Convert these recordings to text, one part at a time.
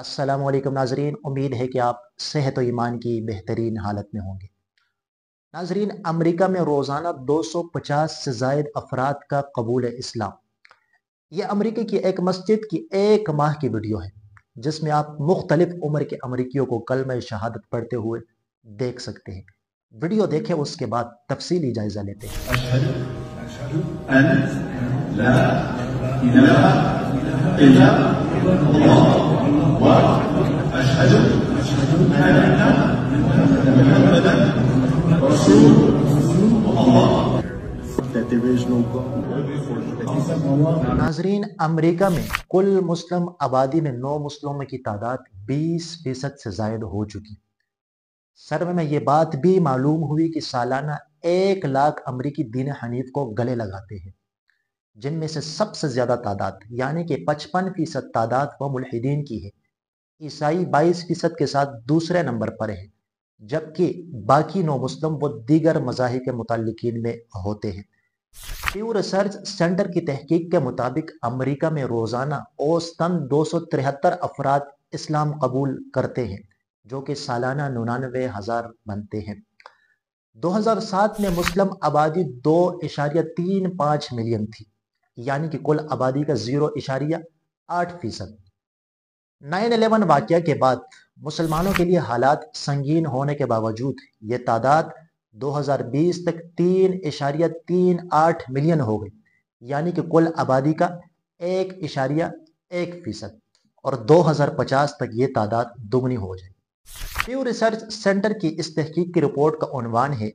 السلام علیکم ناظرین، امید ہے کہ آپ صحت و ایمان کی بہترین حالت میں ہوں گے۔ ناظرین، امریکہ میں روزانہ 250 سے زائد افراد کا قبول اسلام۔ یہ امریکہ کی ایک مسجد کی ایک ماہ کی ویڈیو ہے جس میں آپ مختلف عمر کے امریکیوں کو کلمہ شہادت پڑھتے ہوئے دیکھ سکتے ہیں۔ ویڈیو دیکھیں، اس کے بعد تفصیلی جائزہ لیتے ہیں۔ أشهد أن لا إله إلا الله وأشهد أن محمدا رسول الله. That there is no God. ناظرین، امریکہ میں کل مسلم آبادی میں 9 مسلموں کی تعداد 20% سے زائد ہو چکی۔ سروے میں یہ بات بھی معلوم ہوئی کہ سالانہ 1 لاکھ امریکی دین حنیف کو گلے لگاتے ہیں، جن میں سے سب سے زیادہ تعداد یعنی کہ 55% تعداد وہ ملحدین کی ہے۔ عیسائی 22% کے ساتھ دوسرے نمبر پر ہے، جبکہ باقی 9 مسلم وہ دیگر مذاہب کے متعلقین میں ہوتے ہیں۔ پیو ریسرچ سینٹر کی تحقیق کے مطابق امریکہ میں روزانہ اوسطاً 273 افراد اسلام قبول کرتے ہیں، جو کہ سالانہ 99,000 بنتے ہیں۔ 2007 میں مسلم آبادی 2.35 ملین تھی، یعنی کہ کل آبادی کا 0.8%۔ 9/11 واقعہ کے بعد مسلمانوں کے لیے حالات سنگین ہونے کے باوجود یہ تعداد 2020 تک 3.38 ملین ہو گئی، یعنی کہ کل آبادی کا 1.1%، اور 2050 تک یہ تعداد دوگنی ہو جائے۔ پیو ریسرچ سینٹر کی اس تحقیق کی رپورٹ کا عنوان ہے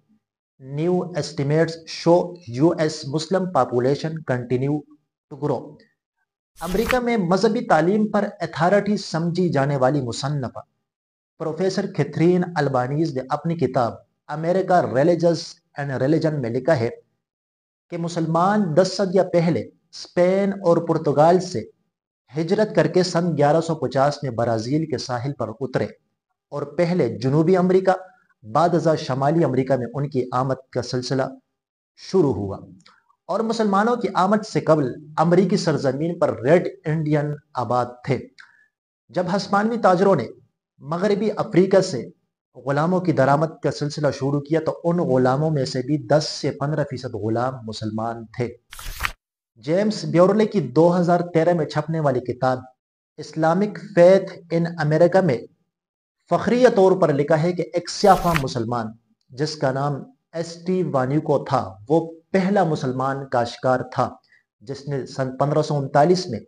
new estimates show U S Muslim population continue to grow. امریکہ میں مذہبی تعلیم پر اتھارٹی سمجھی جانے والی مصنفہ پروفیسر کیتھرین البانیز نے اپنی کتاب امریکہ ریلیجس اینڈ ریلیجن میں لکھا ہے کہ مسلمان 10 صدیاں پہلے اسپین اور پرتگال سے ہجرت کر کے سن 1150 میں برازیل کے ساحل پر اترے، اور پہلے جنوبی امریکہ بعد ازاں شمالی امریکہ میں ان کی آمد کا سلسلہ شروع ہوا، اور مسلمانوں کی آمد سے قبل امریکی سرزمین پر ریڈ انڈین آباد تھے۔ جب ہسپانوی تاجروں نے مغربی افریقہ سے غلاموں کی درآمد کا سلسلہ شروع کیا تو ان غلاموں میں سے بھی 10 سے 15% غلام مسلمان تھے۔ جیمز بیورلے کی 2013 میں چھپنے والی کتاب اسلامک فیتھ ان امریکہ میں فخریہ طور پر لکھا ہے کہ ایک سیاہ فام مسلمان جس کا نام ایسٹیوانیکو تھا، وہ پہلا مسلمان کاشتکار تھا جس نے سن 1539 میں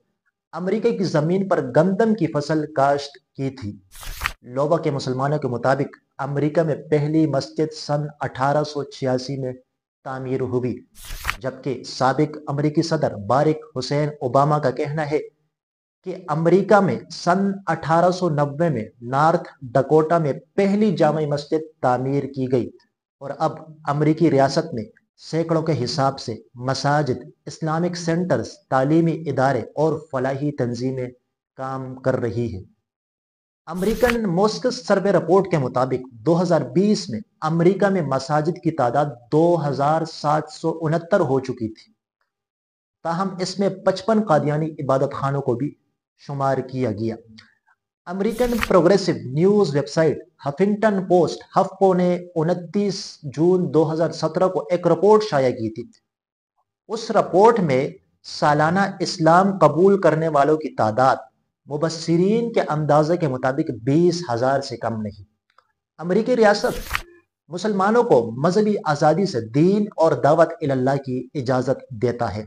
امریکہ کی زمین پر گندم کی فصل کاشت کی تھی۔ لوبا کے مسلمانوں کے مطابق امریکہ میں پہلی مسجد سن 1886 میں تعمیر ہوئی، جبکہ سابق امریکی صدر باراک حسین اوباما کا کہنا ہے کہ امریکہ میں سن 1890 میں نارتھ ڈکوٹا میں پہلی جامع مسجد تعمیر کی گئی، اور اب امریکی ریاست میں سینکڑوں کے حساب سے مساجد، اسلامک سینٹرز، تعلیمی ادارے اور فلاحی تنظیمیں کام کر رہی ہیں۔ امریکن موسکس سروے رپورٹ کے مطابق 2020 میں امریکہ میں مساجد کی تعداد 2769 ہو چکی تھی، تاہم اس میں 55 قادیانی عبادت خانوں کو بھی شمار کیا گیا۔ American progressive news website Huffington Post HuffPo نے 29 جون 2017 کو ایک رپورٹ شائع کی تھی۔ اس رپورٹ میں سالانہ اسلام قبول کرنے والوں کی تعداد مبصرین کے اندازے کے مطابق 20,000 سے کم نہیں۔ امریکی ریاست مسلمانوں کو مذہبی آزادی سے دین اور دعوت اللہ کی اجازت دیتا ہے،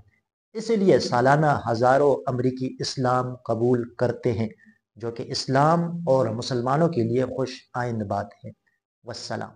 اسی لیے سالانہ ہزاروں امریکی اسلام قبول کرتے ہیں، جو کہ اسلام اور مسلمانوں کے لیے خوش آئند بات ہے۔ والسلام۔